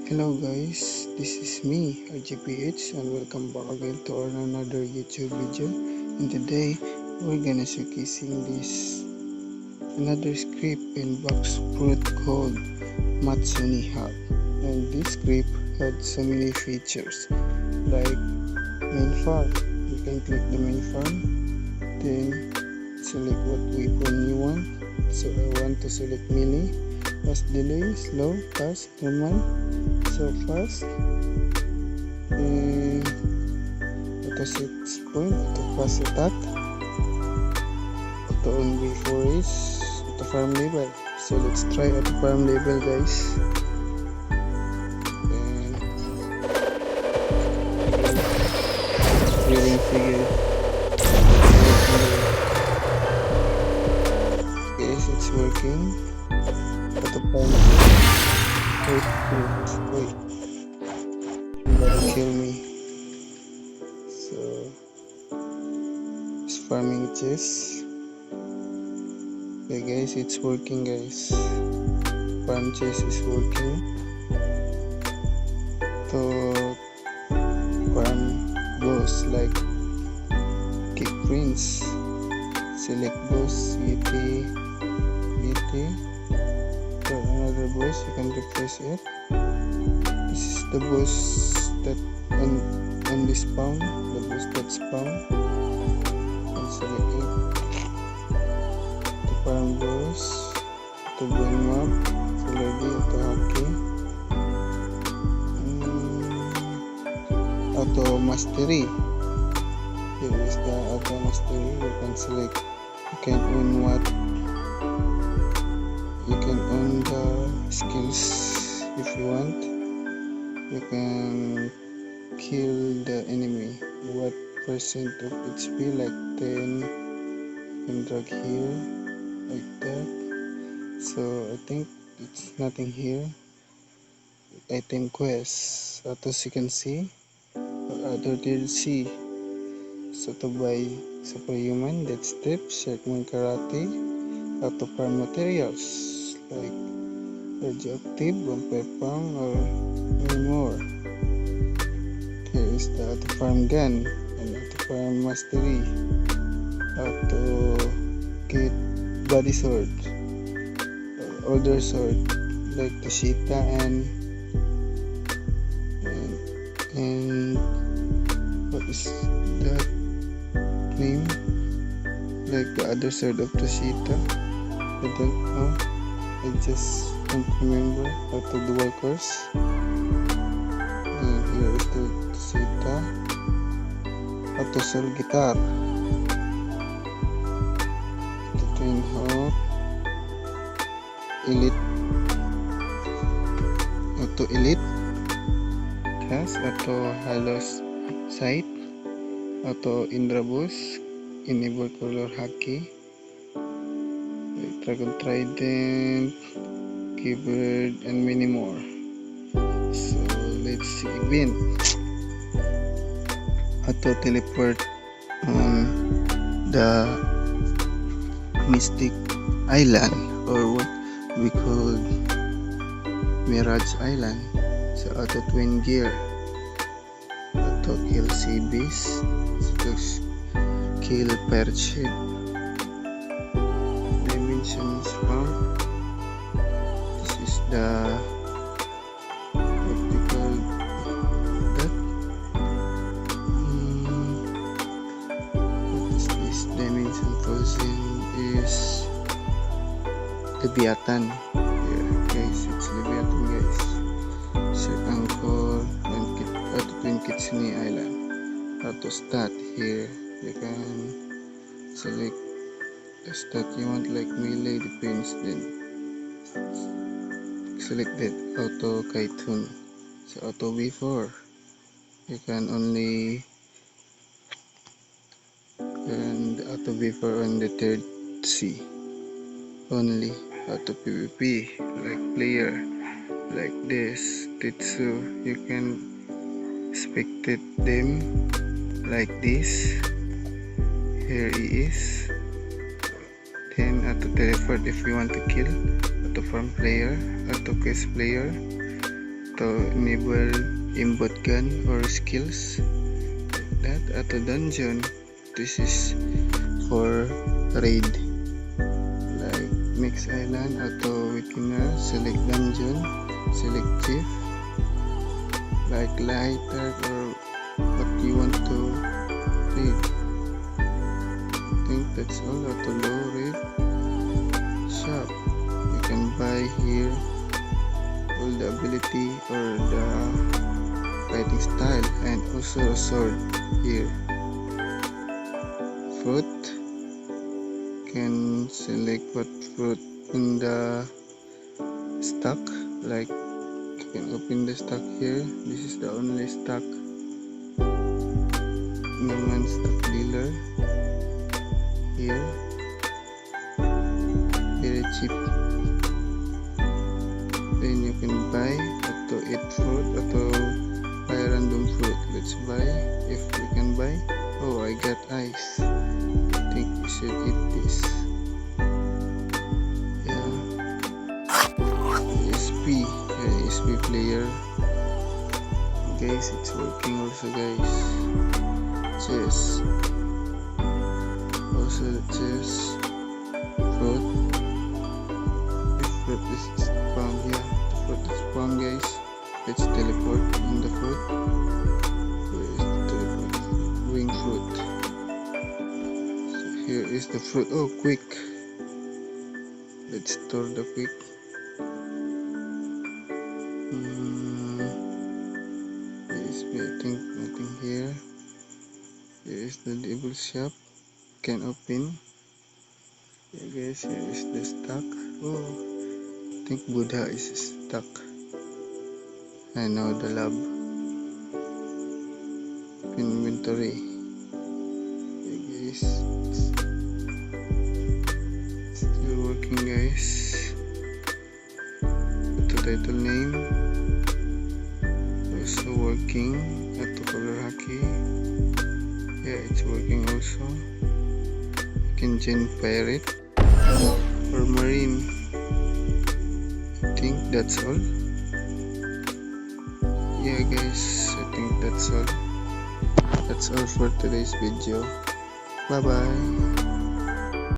Hello guys, this is me, RGPH, and welcome back again to another YouTube video. And today, we're gonna showcasing this another script in box fruit called Matsuni Hub. And this script had so many features like main farm. You can click the main farm, then select what weapon you want. So I want to select melee, fast delay, slow, fast, normal, so fast, and auto 6 point, auto fast attack, auto on before race, auto farm level. So let's try auto farm level guys. And feeling figure. Yes, it's working. Auto farm. Wait. You're gonna kill me. So it's farming chest. Okay guys, it's working guys. Farm chest is working. To farm boss like kick prince. Select boss GT. For another boss, you can replace it. This is the boss that on the spawn, the boss that spawn. And select it. The farm boss, the brain map, already auto hockey, auto mastery. Here is the auto mastery. You can select. You can own what. You can own the skills if you want. You can kill the enemy. What percent of HP? Like 10. You can drag here like that. So I think it's nothing here. Item quest. Auto second C or other third C. So to buy superhuman, dead step, Sharkman karate, auto farm materials like radioactive, vampire pang, or many more. Here is the auto farm gun and auto farm mastery, auto get body sword, older sword like the Shita and what is that name? Like the other sword of the Shita. I don't know. I just don't remember how to dual course. And here is the Shita. Auto soul guitar. The twin hawk. Elite. Auto elite. Yes, auto halos sight. Auto Indrabus. Enable color haki. Dragon Trident, Keyboard, and many more. So let's see event. Auto teleport on the Mystic Island, or what we call Mirage Island. So auto twin gear, auto kill sea beast, kill pirate ship. Spawn. This is the what we call that. What is this? Dimension frozen is Leviathan. Here guys, it's Leviathan guys. Set anchor and twin Kitsune Island. Auto stat here. You can select that you want, like melee, defense, then select that auto Kaitun. So auto V4, you can only auto V4 on the third C only. Auto PvP like player like this Tetsu, you can spectate them like this. Here he is. Then auto teleport if you want to kill, auto farm player, auto quest player, auto enable aimbot gun or skills like that. Auto dungeon, this is for raid like next island. Auto weakener, select dungeon, select chief like lighter or what you want to read. I think that's all. Auto low raid shop, you can buy here all the ability or the fighting style and also a sword here. Fruit, can select what fruit in the stock, like you can open the stock here. This is the only stock, no man stock dealer here, very cheap. Then you can buy auto eat fruit, auto buy random fruit. Let's buy if we can buy. Oh, I got ice. I think we should eat this. Yeah. ESP, ESP player. Guys, it's working also, guys. Chess. Also the chess. Fruit. If fruit is found, yeah, the fruit is found, guys. Let's teleport on the fruit. Where is the teleport? Wing fruit. So here is the fruit. Oh, quick. Let's store the quick. ESP, I think nothing here. Here is the devil shop. Can open. Yeah, guys, here is the stock. Oh, I think Buddha is stuck. I know the lab. Inventory. Yeah, guys, it's still working, guys. Auto title name also working. Auto color haki. Yeah, it's working also. You can join pirate or marine. I think that's all. Yeah, guys, I think that's all. That's all for today's video. Bye bye.